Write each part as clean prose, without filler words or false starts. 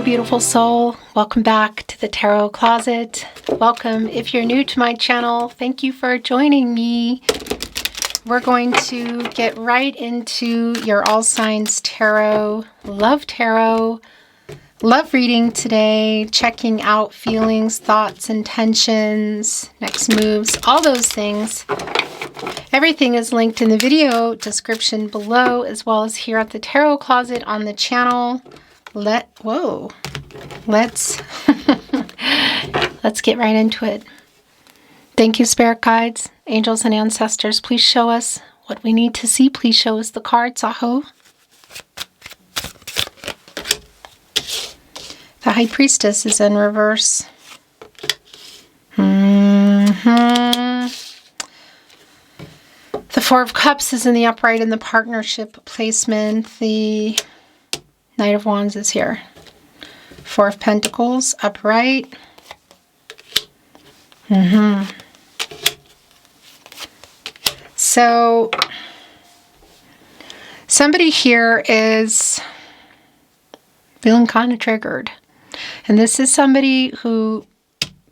Hello, beautiful soul. Welcome back to the Tarot Closet. Welcome. If you're new to my channel, thank you for joining me. We're going to get right into your All Signs Tarot, Love reading today, checking out feelings, thoughts, intentions, next moves, all those things. Everything is linked in the video description below, as well as here at the Tarot Closet on the channel. Let's let's get right into it. Thank you, spirit guides, angels, and ancestors. Please show us what we need to see. Please show us the cards. Aho. The High Priestess is in reverse. The Four of Cups is in the upright in the partnership placement. The Knight of Wands is here. Four of Pentacles, upright. So, somebody here is feeling kind of triggered. And this is somebody who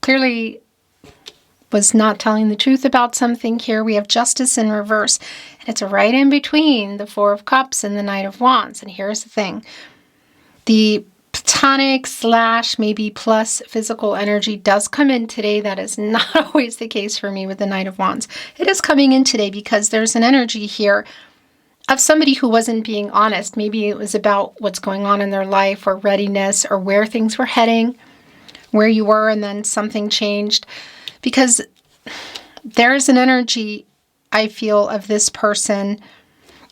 clearly was not telling the truth about something here. We have Justice in reverse. And it's right in between the Four of Cups and the Knight of Wands. And here's the thing. The platonic / maybe plus physical energy does come in today. That is not always the case for me with the Knight of Wands. It is coming in today because there's an energy here of somebody who wasn't being honest. Maybe it was about what's going on in their life or readiness or where things were heading, where you were, and then something changed. Because there is an energy, I feel, of this person,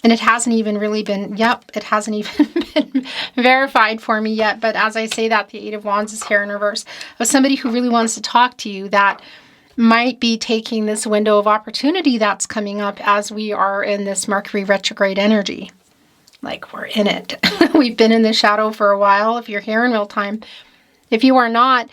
and it hasn't even really been, it hasn't even been verified for me yet. But as I say that, the Eight of Wands is here in reverse, of somebody who really wants to talk to you, that might be taking this window of opportunity that's coming up as we are in this Mercury retrograde energy. Like, we're in it. We've been in the shadow for a while, if you're here in real time. If you are not,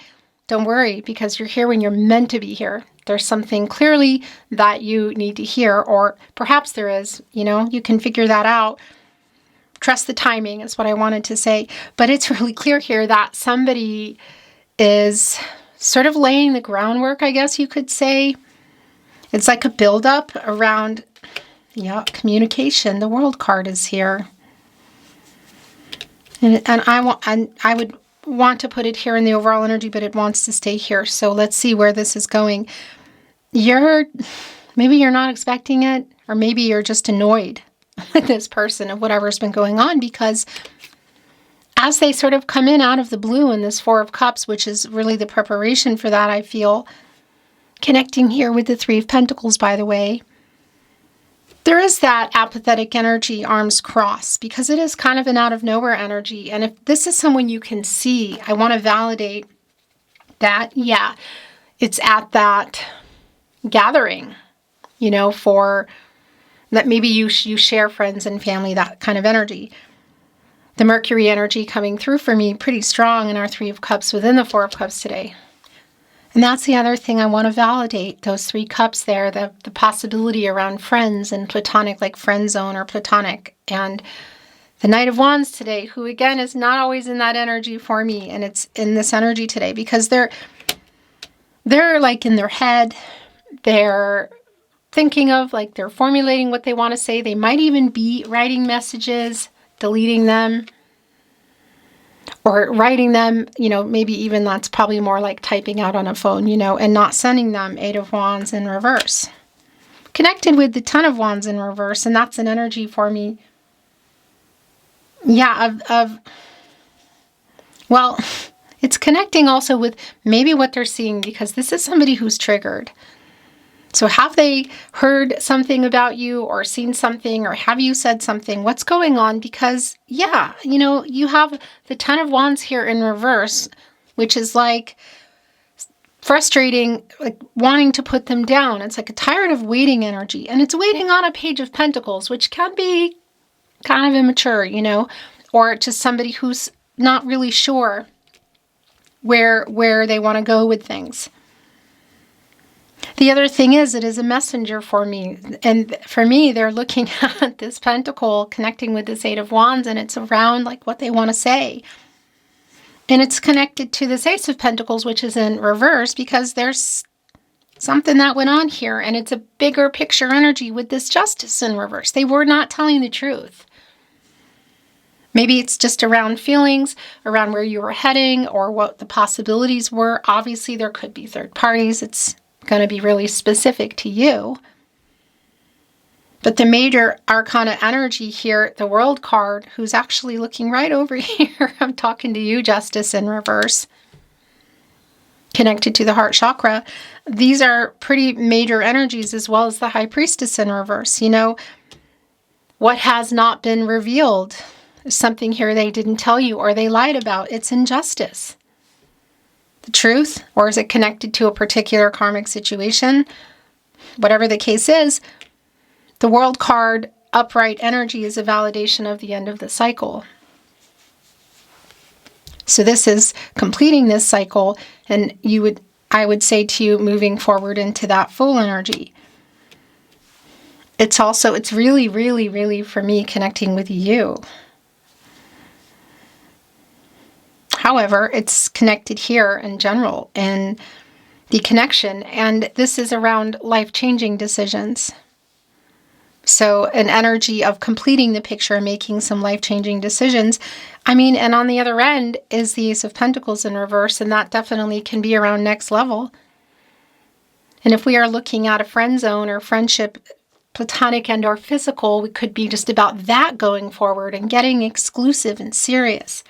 don't worry, because you're here when you're meant to be here. There's something clearly that you need to hear, or perhaps there is, you can figure that out. Trust the timing is what I wanted to say. But it's really clear here that somebody is sort of laying the groundwork, I guess you could say. It's like a buildup around, communication. The World card is here. And I would want to put it here in the overall energy, but it wants to stay here. So let's see where this is going. Maybe you're not expecting it, or maybe you're just annoyed with this person of whatever's been going on, because as they sort of come in out of the blue in this Four of Cups, which is really the preparation for that, I feel, connecting here with the Three of Pentacles, by the way, there is that apathetic energy, arms crossed, because it is kind of an out of nowhere energy. And if this is someone you can see, I want to validate that, it's at that gathering, for that maybe you share friends and family, that kind of energy. The Mercury energy coming through for me pretty strong in our Three of Cups within the Four of Cups today. And that's the other thing I want to validate, those three cups there, the possibility around friends and platonic, like friend zone or platonic. And the Knight of Wands today, who again is not always in that energy for me, and it's in this energy today because they're like in their head, they're thinking of, like, they're formulating what they want to say. They might even be writing messages, deleting them, or writing them, maybe even that's probably more like typing out on a phone, and not sending them. Eight of Wands in reverse. Connected with the Ten of Wands in reverse, and that's an energy for me. Well, it's connecting also with maybe what they're seeing, because this is somebody who's triggered. So have they heard something about you or seen something, or have you said something? What's going on? Because, you have the Ten of Wands here in reverse, which is like frustrating, like wanting to put them down. It's like a tired of waiting energy. And it's waiting on a Page of Pentacles, which can be kind of immature, or just somebody who's not really sure where they want to go with things. The other thing is, it is a messenger for me. And for me, they're looking at this pentacle connecting with this Eight of Wands, and it's around like what they want to say. And it's connected to this Ace of Pentacles, which is in reverse, because there's something that went on here, and it's a bigger picture energy with this Justice in reverse. They were not telling the truth. Maybe it's just around feelings, around where you were heading, or what the possibilities were. Obviously, there could be third parties. It's going to be really specific to you. But the major arcana energy here, the World card, who's actually looking right over here. I'm talking to you, Justice in reverse. Connected to the heart chakra. These are pretty major energies, as well as the High Priestess in reverse. You know, what has not been revealed. Something here they didn't tell you or they lied about. It's injustice. The truth, or is it connected to a particular karmic situation? Whatever the case is, the World card, upright energy, is a validation of the end of the cycle. So this is completing this cycle, and I would say to you, moving forward into that full energy. It's really, really, really, for me, connecting with you. However, it's connected here in general, and the connection, and this is around life-changing decisions. So an energy of completing the picture and making some life-changing decisions. I mean, and on the other end is the Ace of Pentacles in reverse, and that definitely can be around next level. And if we are looking at a friend zone or friendship, platonic and or physical, we could be just about that going forward and getting exclusive and serious.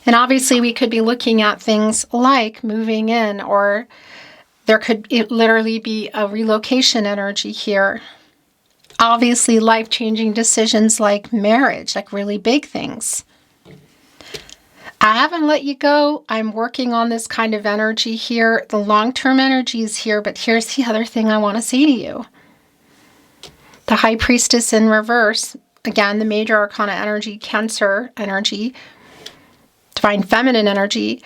And obviously we could be looking at things like moving in, or there could literally be a relocation energy here. Obviously, life-changing decisions like marriage, like really big things. I haven't let you go. I'm working on this kind of energy here. The long-term energy is here, but here's the other thing I want to say to you. The High Priestess in reverse, again, the major arcana energy, Cancer energy, Divine Feminine energy.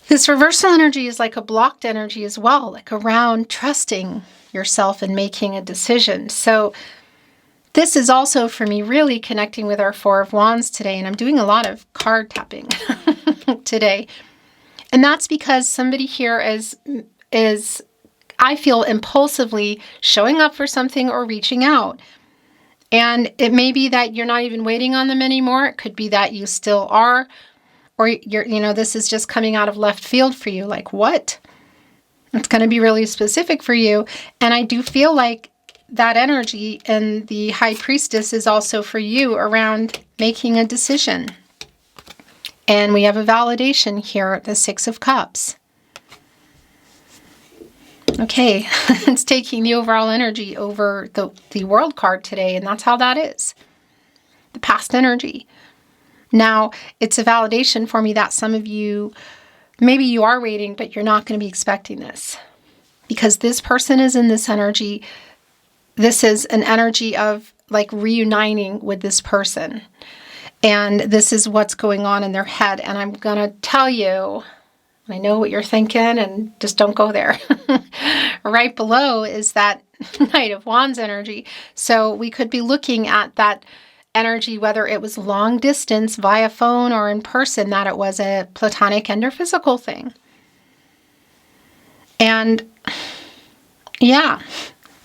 This reversal energy is like a blocked energy as well, like around trusting yourself and making a decision. So this is also, for me, really connecting with our Four of Wands today, and I'm doing a lot of card tapping today. And that's because somebody here is, I feel, impulsively showing up for something or reaching out. And it may be that you're not even waiting on them anymore. It could be that you still are, or this is just coming out of left field for you. Like, what? It's going to be really specific for you. And I do feel like that energy and the High Priestess is also for you around making a decision. And we have a validation here, the Six of Cups. Okay, it's taking the overall energy over the World card today, and that's how that is. The past energy. Now, it's a validation for me that some of you, maybe you are waiting, but you're not going to be expecting this. Because this person is in this energy. This is an energy of like reuniting with this person. And this is what's going on in their head. And I'm going to tell you, I know what you're thinking, and just don't go there. Right below is that Knight of Wands energy. So we could be looking at that energy, whether it was long distance via phone or in person, that it was a platonic and or physical thing. And yeah,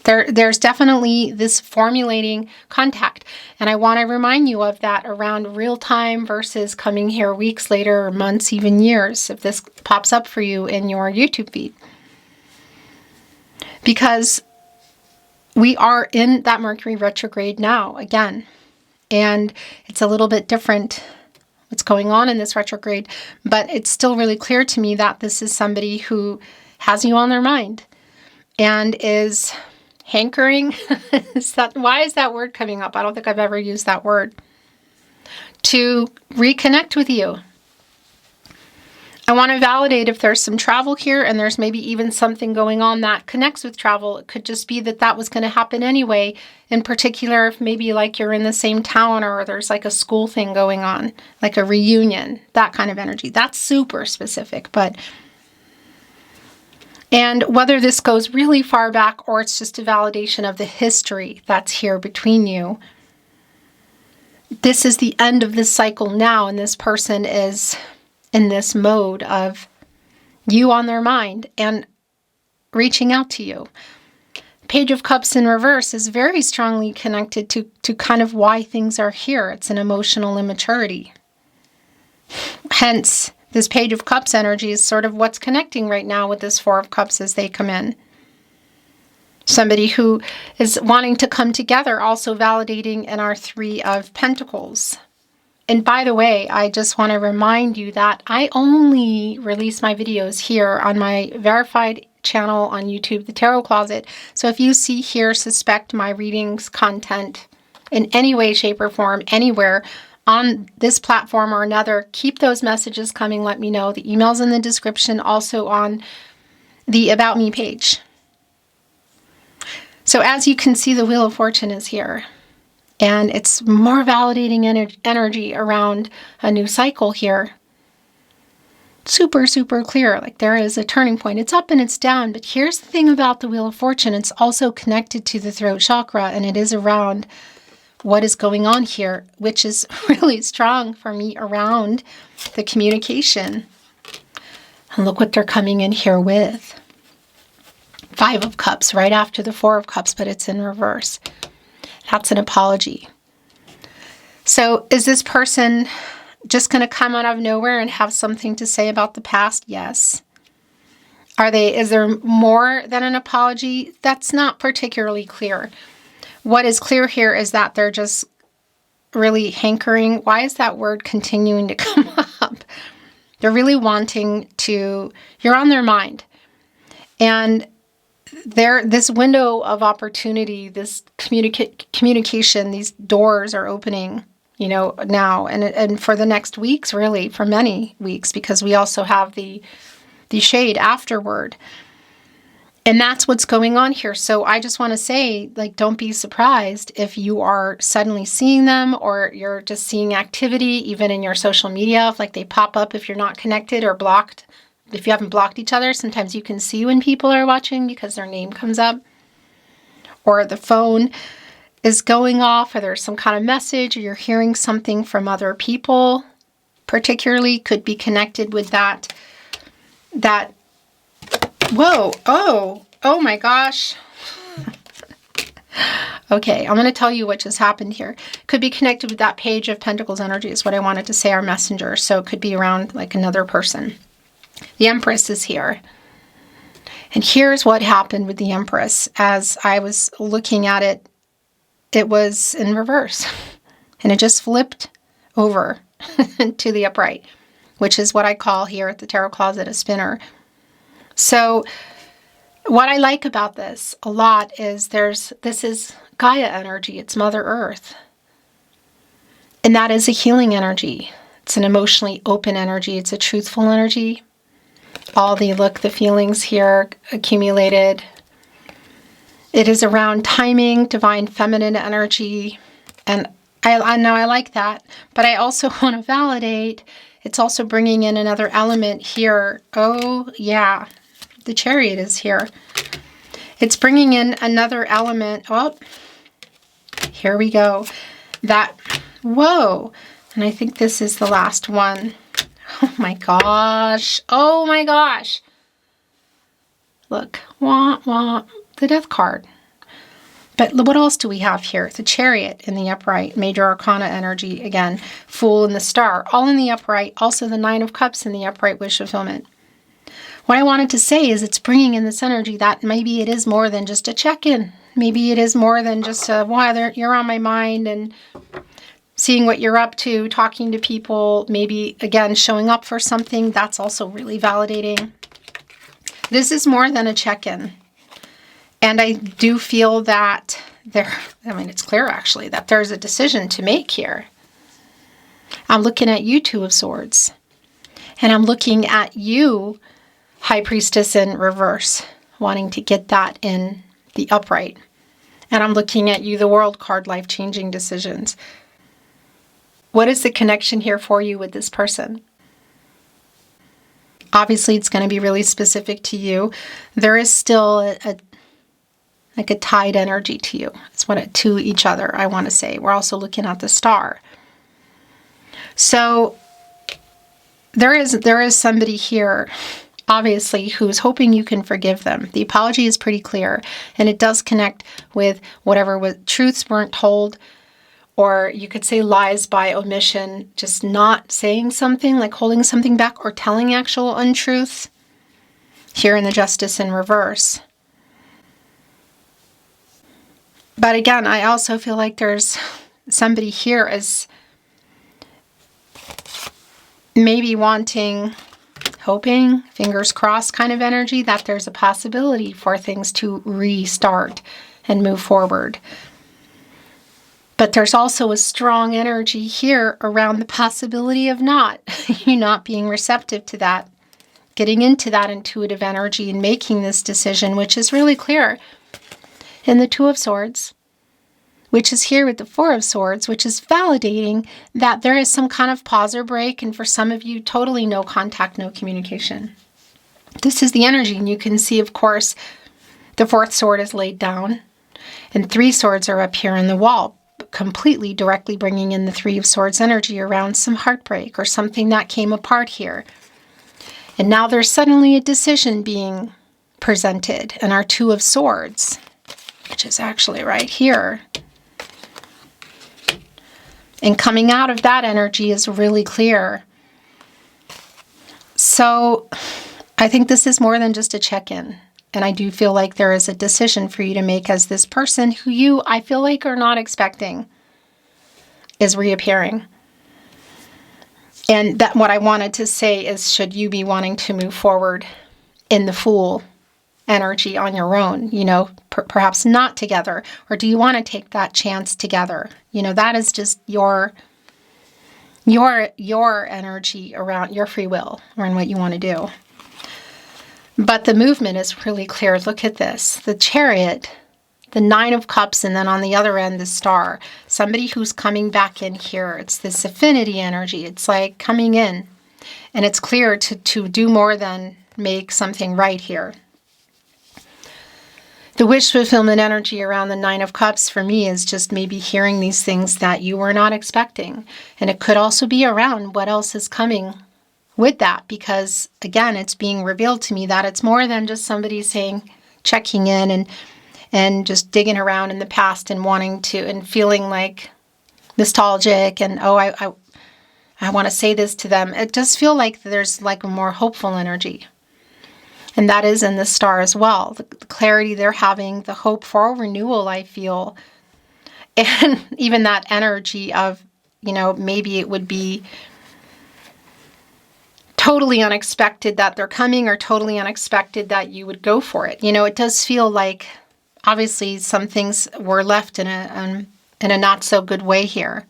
there's definitely this formulating contact. And I want to remind you of that around real time versus coming here weeks later or months, even years, if this pops up for you in your YouTube feed. Because we are in that Mercury retrograde now, again. And it's a little bit different what's going on in this retrograde, but it's still really clear to me that this is somebody who has you on their mind and is hankering. Why is that word coming up? I don't think I've ever used that word. To reconnect with you. I want to validate if there's some travel here, and there's maybe even something going on that connects with travel. It could just be that was going to happen anyway. In particular, if maybe like you're in the same town, or there's like a school thing going on, like a reunion, that kind of energy. That's super specific, and whether this goes really far back or it's just a validation of the history that's here between you. This is the end of this cycle now, and this person is in this mode of you on their mind and reaching out to you. Page of Cups in reverse is very strongly connected to kind of why things are here. It's an emotional immaturity. Hence, this Page of Cups energy is sort of what's connecting right now with this Four of Cups as they come in. Somebody who is wanting to come together, also validating in our Three of Pentacles. And by the way, I just want to remind you that I only release my videos here on my verified channel on YouTube, The Tarot Closet. So if you see here, suspect my readings content in any way, shape, or form, anywhere on this platform or another, keep those messages coming. Let me know. The email's in the description, also on the About Me page. So as you can see, the Wheel of Fortune is here. And it's more validating energy around a new cycle here. Super, super clear. Like there is a turning point. It's up and it's down. But here's the thing about the Wheel of Fortune. It's also connected to the throat chakra. And it is around what is going on here, which is really strong for me around the communication. And look what they're coming in here with. Five of Cups right after the Four of Cups, but it's in reverse. That's an apology. So is this person just going to come out of nowhere and have something to say about the past? Yes. Is there more than an apology? That's not particularly clear. What is clear here is that they're just really hankering. Why is that word continuing to come up? They're really wanting to, you're on their mind. And this window of opportunity, this communication, these doors are opening, now and for the next weeks, really, for many weeks, because we also have the shade afterward. And that's what's going on here. So I just want to say, don't be surprised if you are suddenly seeing them, or you're just seeing activity, even in your social media, if they pop up if you're not connected or blocked. If you haven't blocked each other, sometimes you can see when people are watching because their name comes up. Or the phone is going off, or there's some kind of message, or you're hearing something from other people, particularly could be connected with that. Whoa, oh my gosh. Okay, I'm going to tell you what just happened here. Could be connected with that Page of Pentacles energy is what I wanted to say, our messenger. So it could be around another person. The Empress is here. And here's what happened with the Empress. As I was looking at it, it was in reverse. And it just flipped over to the upright, which is what I call here at the Tarot Closet a spinner. So what I like about this a lot is this is Gaia energy. It's Mother Earth. And that is a healing energy. It's an emotionally open energy. It's a truthful energy. All the feelings here accumulated. It is around timing, divine feminine energy. And I know I like that. But I also want to validate, it's also bringing in another element here. Oh, yeah. The Chariot is here. It's bringing in another element. Oh, here we go. Whoa. And I think this is the last one. Oh my gosh. Oh my gosh. Look. Wah, wah. The Death card. But what else do we have here? The Chariot in the upright. Major Arcana energy. Again, Fool and the Star. All in the upright. Also the Nine of Cups in the upright wish fulfillment. What I wanted to say is it's bringing in this energy that maybe it is more than just a check-in. Maybe it is more than just you're on my mind and seeing what you're up to, talking to people, maybe, again, showing up for something. That's also really validating. This is more than a check-in. And I do feel that it's clear, actually, that there's a decision to make here. I'm looking at you, Two of Swords. And I'm looking at you, High Priestess in reverse, wanting to get that in the upright. And I'm looking at you, the World card, life-changing decisions. What is the connection here for you with this person? Obviously, it's going to be really specific to you. There is still a tied energy to you. It's to each other, I want to say. We're also looking at the Star. So there is somebody here, obviously, who's hoping you can forgive them. The apology is pretty clear, and it does connect with whatever truths weren't told, or you could say lies by omission, just not saying something, like holding something back, or telling actual untruth. Here in the Justice in reverse. But again, I also feel like there's somebody here as maybe wanting, hoping, fingers crossed kind of energy, that there's a possibility for things to restart and move forward. But there's also a strong energy here around the possibility of you not being receptive to that, getting into that intuitive energy and making this decision, which is really clear in the Two of Swords, which is here with the Four of Swords, which is validating that there is some kind of pause or break, and for some of you, totally no contact, no communication. This is the energy, and you can see, of course, the fourth sword is laid down, and three swords are up here in the wall, completely directly bringing in the Three of Swords energy around some heartbreak or something that came apart here. And now there's suddenly a decision being presented, and our Two of Swords, which is actually right here. And coming out of that energy is really clear. So I think this is more than just a check-in. And I do feel like there is a decision for you to make as this person who I feel like are not expecting is reappearing. And that what I wanted to say is, should you be wanting to move forward in the Fool energy on your own, perhaps not together, or do you want to take that chance together? That is just your energy around your free will around what you want to do. But the movement is really clear. Look at this. The Chariot, the Nine of Cups, and then on the other end, the Star. Somebody who's coming back in here. It's this affinity energy. It's like coming in. And it's clear to do more than make something right here. The wish fulfillment energy around the Nine of Cups for me is just maybe hearing these things that you were not expecting. And it could also be around what else is coming with that, because again, it's being revealed to me that it's more than just somebody saying, checking in and just digging around in the past and wanting to, and feeling like nostalgic and, I want to say this to them. It does feel like there's like a more hopeful energy. And that is in the Star as well. The clarity they're having, the hope for renewal, I feel. And even that energy of, maybe it would be totally unexpected that they're coming, or totally unexpected that you would go for it. It does feel like, obviously, some things were left in a not so good way here.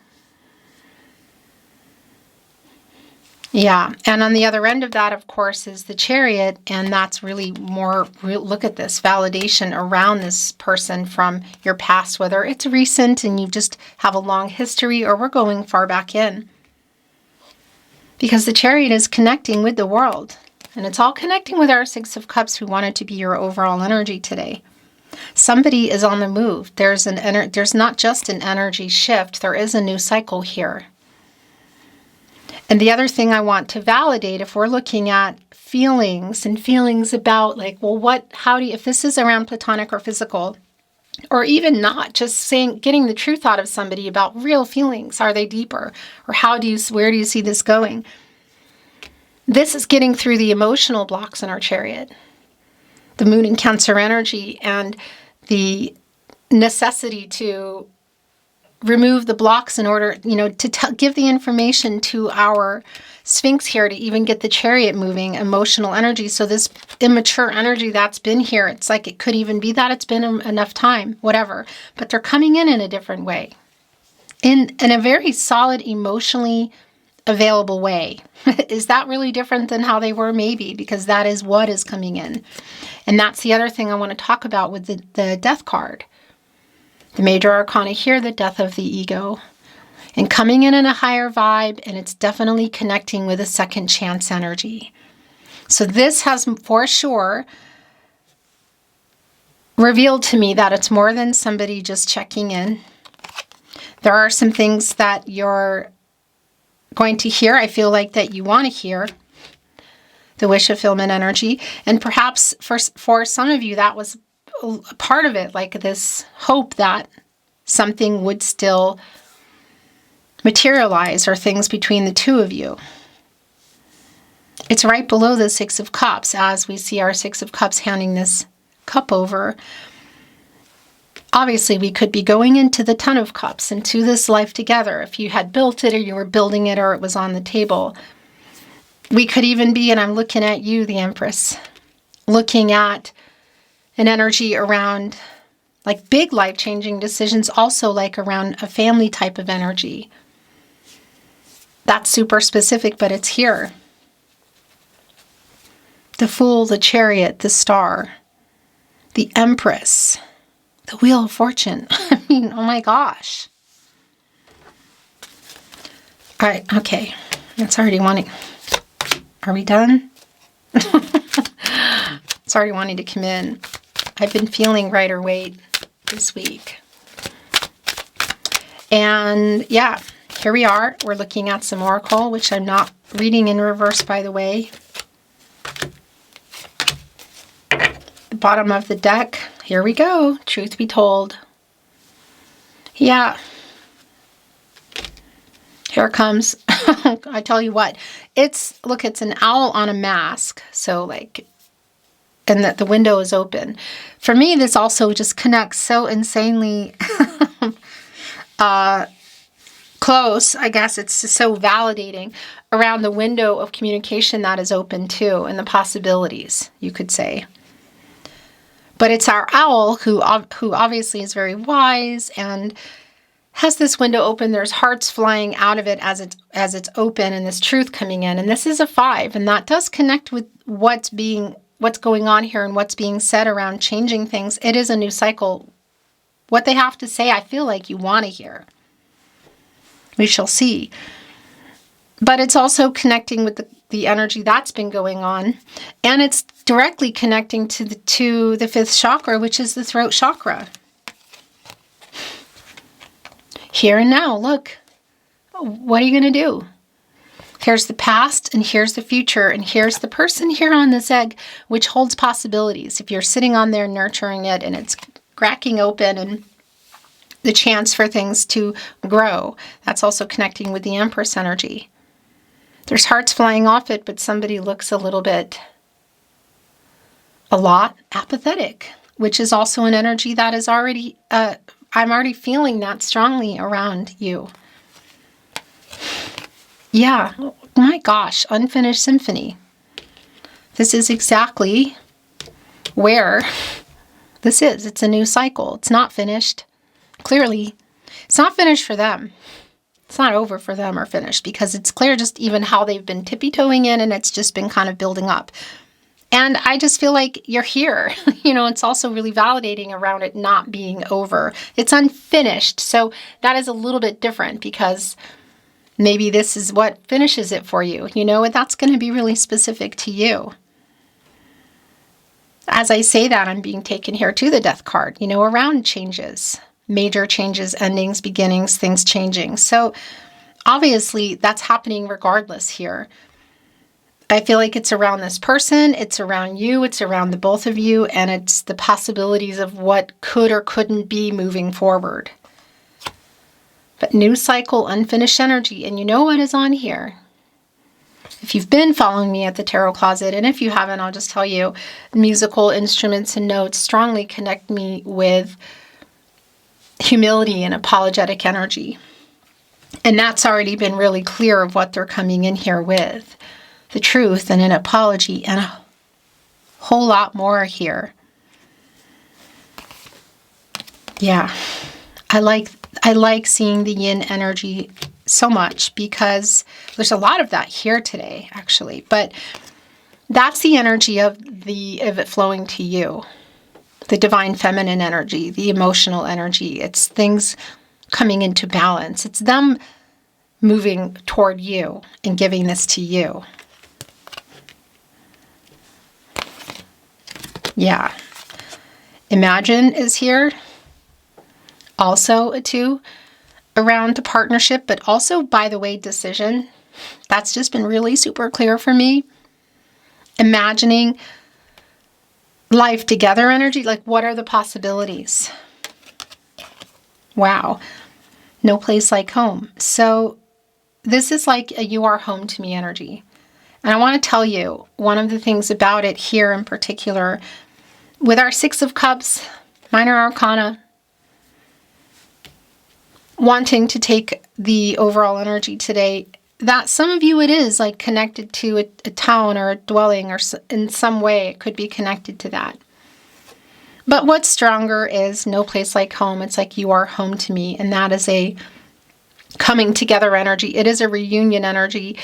Yeah, and on the other end of that, of course, is the Chariot, and that's really more, look at this, validation around this person from your past, whether it's recent and you just have a long history, or we're going far back in. Because the Chariot is connecting with the world, and it's all connecting with our Six of Cups, who wanted to be your overall energy today. Somebody is on the move. There's not just an energy shift, there is a new cycle here. And the other thing I want to validate, if we're looking at feelings and feelings about like, well, if this is around platonic or physical, or even not, just getting the truth out of somebody about real feelings, are they deeper? Or where do you see this going? This is getting through the emotional blocks in our Chariot. The Moon in Cancer energy and the necessity to remove the blocks in order, to give the information to our Sphinx here to even get the Chariot moving, emotional energy. So this immature energy that's been here, it's like it could even be that it's been enough time, whatever. But they're coming in a different way, in a very solid, emotionally available way. Is that really different than how they were? Maybe, because that is what is coming in. And that's the other thing I want to talk about with the Death card. The major arcana here, the death of the ego, and coming in a higher vibe, and it's definitely connecting with a second chance energy. So this has for sure revealed to me that it's more than somebody just checking in. There are some things that you're going to hear. I feel like that you want to hear the wish fulfillment energy. And perhaps for some of you, that was a part of it, like this hope that something would still materialize, or things between the two of you. It's right below the Six of Cups, as we see our Six of Cups handing this cup over. Obviously, we could be going into the Ten of Cups, into this life together. If you had built it, or you were building it, or it was on the table. We could even be, and I'm looking at you, the Empress, looking at an energy around like big life-changing decisions, also like around a family type of energy. That's super specific, but it's here. The Fool, the Chariot, the Star, the Empress, the Wheel of Fortune. I mean, oh my gosh. All right, okay. It's already wanting... Are we done? It's already wanting to come in. I've been feeling Rider Waite this week. And yeah, here we are. We're looking at some Oracle, which I'm not reading in reverse, by the way. The bottom of the deck. Here we go. Truth be told. Yeah. Here it comes. I tell you what. It's an owl on a mask. So like, and that the window is open. For me, this also just connects so insanely close. I guess it's just so validating around the window of communication that is open too, and the possibilities, you could say. But it's our owl who obviously is very wise and has this window open. There's hearts flying out of it as it's open, and this truth coming in. And this is a 5, and that does connect with what's going on here and what's being said around changing things. It is a new cycle. What they have to say, I feel like you want to hear. We shall see. But it's also connecting with the energy that's been going on. And it's directly connecting to the 5th chakra, which is the throat chakra. Here and now, look. What are you going to do? Here's the past, and here's the future, and here's the person here on this egg, which holds possibilities. If you're sitting on there nurturing it, and it's cracking open, and the chance for things to grow, that's also connecting with the Empress energy. There's hearts flying off it, but somebody looks a lot apathetic, which is also an energy that is already, I'm already feeling that strongly around you. Yeah, my gosh, unfinished symphony. This is exactly where this is. It's a new cycle. It's not finished. Clearly, it's not finished for them. It's not over for them or finished, because it's clear just even how they've been tippy-toeing in, and it's just been kind of building up. And I just feel like you're here. It's also really validating around it not being over. It's unfinished. So that is a little bit different, because maybe this is what finishes it for you, and that's going to be really specific to you. As I say that, I'm being taken here to the Death card, around changes, major changes, endings, beginnings, things changing. So obviously that's happening regardless here. I feel like it's around this person, it's around you, it's around the both of you, and it's the possibilities of what could or couldn't be moving forward. But new cycle, unfinished energy, and you know what is on here. If you've been following me at the Tarot Closet, and if you haven't, I'll just tell you, musical instruments and notes strongly connect me with humility and apologetic energy. And that's already been really clear of what they're coming in here with. The truth and an apology and a whole lot more here. Yeah, I like seeing the yin energy so much, because there's a lot of that here today, actually. But that's the energy of it flowing to you. The divine feminine energy, the emotional energy. It's things coming into balance. It's them moving toward you and giving this to you. Yeah. Imagine is here. Also a 2 around a partnership, but also, by the way, decision. That's just been really super clear for me. Imagining life together energy, like what are the possibilities? Wow. No place like home. So this is like a you are home to me energy. And I want to tell you one of the things about it here in particular, with our Six of Cups, Minor Arcana, wanting to take the overall energy today, that some of you it is like connected to a town or a dwelling, or in some way it could be connected to that. But what's stronger is no place like home. It's like you are home to me. And that is a coming together energy. It is a reunion energy.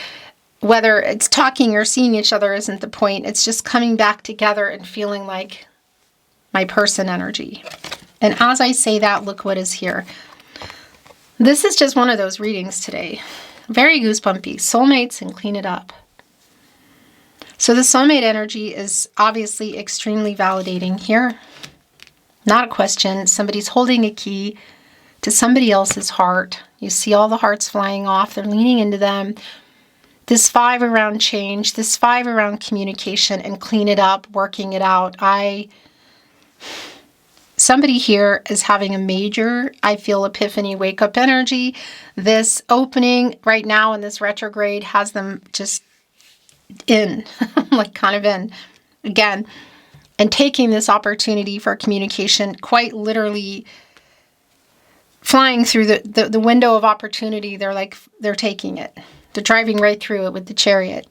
Whether it's talking or seeing each other isn't the point. It's just coming back together and feeling like my person energy. And as I say that, look what is here. This is just one of those readings today. Very goosebumpy. Soulmates and clean it up. So the soulmate energy is obviously extremely validating here. Not a question. Somebody's holding a key to somebody else's heart. You see all the hearts flying off. They're leaning into them. This 5 around change, this 5 around communication and clean it up, working it out. Somebody here is having a major, I feel, epiphany, wake up energy. This opening right now in this retrograde has them just in, like kind of in again, and taking this opportunity for communication, quite literally flying through the window of opportunity. They're taking it. They're driving right through it with the chariot.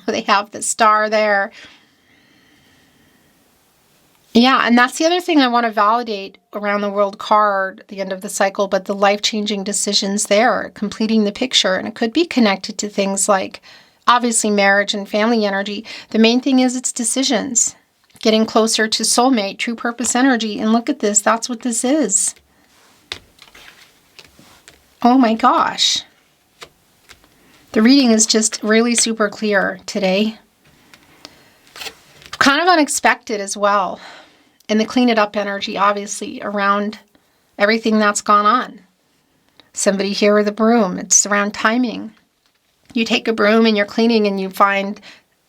They have the star there. Yeah, and that's the other thing I want to validate around the world card, the end of the cycle, but the life-changing decisions there, completing the picture. And it could be connected to things like, obviously, marriage and family energy. The main thing is it's decisions. Getting closer to soulmate, true purpose energy. And look at this. That's what this is. Oh my gosh. The reading is just really super clear today. Kind of unexpected as well. And the clean it up energy, obviously, around everything that's gone on. Somebody here with a broom. It's around timing. You take a broom and you're cleaning and you find,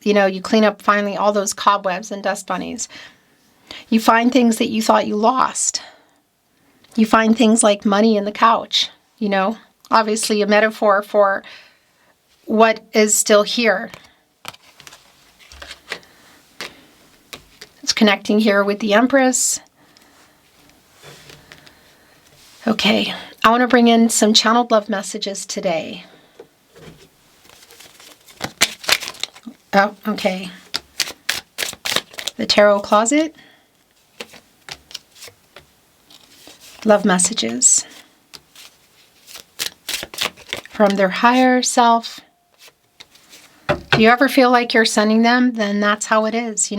you clean up finally all those cobwebs and dust bunnies. You find things that you thought you lost. You find things like money in the couch, obviously a metaphor for what is still here. It's connecting here with the Empress. Okay, I want to bring in some channeled love messages today. Oh, okay. The Tarot Closet. Love messages from their higher self. Do you ever feel like you're sending them? Then that's how it is,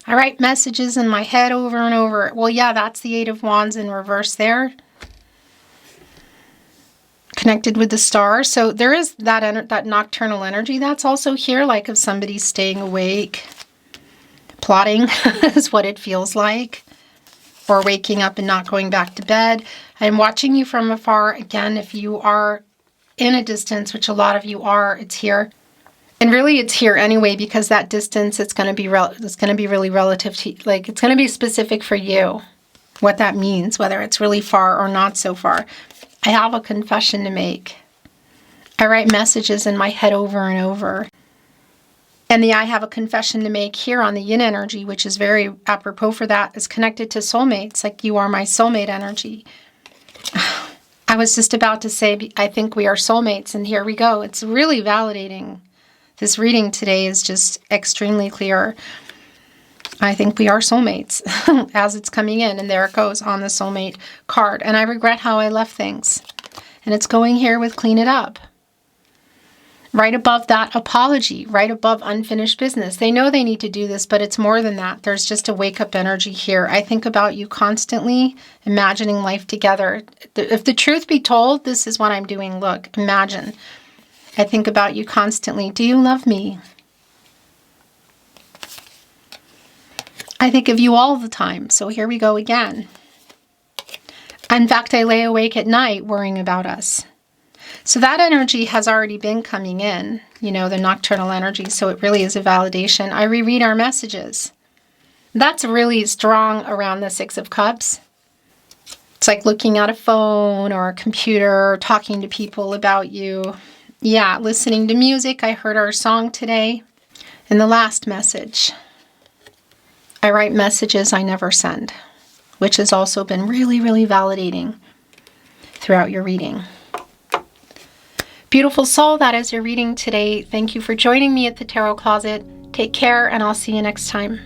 I write messages in my head over and over. Well, yeah, that's the 8 of Wands in reverse there. Connected with the star. So there is that nocturnal energy that's also here, like of somebody staying awake, plotting is what it feels like, or waking up and not going back to bed. I'm watching you from afar. Again, if you are in a distance, which a lot of you are, it's here. And really it's here anyway, because that distance, it's going to be really relative to, it's going to be specific for you, what that means, whether it's really far or not so far. I have a confession to make. I write messages in my head over and over. And the I have a confession to make here on the yin energy, which is very apropos for that, is connected to soulmates, like you are my soulmate energy. I was just about to say, I think we are soulmates, and here we go. It's really validating. This reading today is just extremely clear. I think we are soulmates as it's coming in, and there it goes on the soulmate card. And I regret how I left things. And it's going here with clean it up. Right above that, apology. Right above unfinished business. They know they need to do this, but it's more than that. There's just a wake-up energy here. I think about you constantly, imagining life together. If the truth be told, this is what I'm doing. Look, imagine. I think about you constantly. Do you love me? I think of you all the time. So here we go again. In fact, I lay awake at night worrying about us. So that energy has already been coming in, you know, the nocturnal energy. So it really is a validation. I reread our messages. That's really strong around the Six of Cups. It's like looking at a phone or a computer, talking to people about you. Yeah, listening to music. I heard our song today. And the last message. I write messages I never send, which has also been really, really validating throughout your reading. Beautiful soul, that is your reading today. Thank you for joining me at the Tarot Closet. Take care, and I'll see you next time.